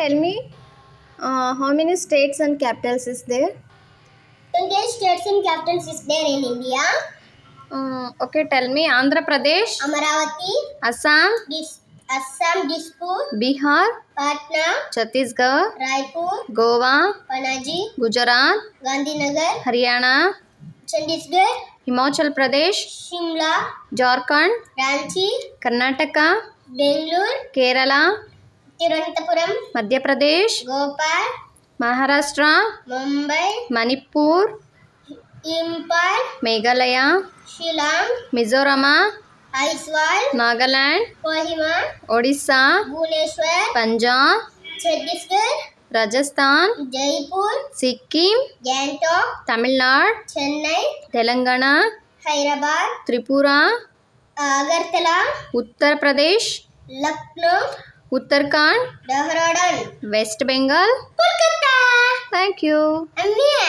tell me how many states and capitals is there? 28 states and capitals is there in India. Okay, tell me. Andhra Pradesh, Amaravati, Assam, Assam, Dispur, Bihar, Patna, Chhattisgarh, Raipur, Goa, Panaji, Gujarat, Gandhinagar, Haryana, Chandigarh, Himachal Pradesh, Shimla, Jharkhand, Ranchi, Karnataka, Bangalore, Kerala, Thiruvananthapuram, Madhya Pradesh, Gopal, Maharashtra, Mumbai, Manipur, Impal, Meghalaya, Shillong, Mizoram, Aiswal, Nagaland, Kohima, Odisha, Bhubaneswar, Punjab, Chhattisgarh, Rajasthan, Jaipur, Sikkim, Gangtok, Tamil Nadu, Chennai, Telangana, Hyderabad, Tripura, Agartala, Uttar Pradesh, Lucknow, Uttarakhand, Dehradun, West Bengal. Kolkata. Thank you. I'm here.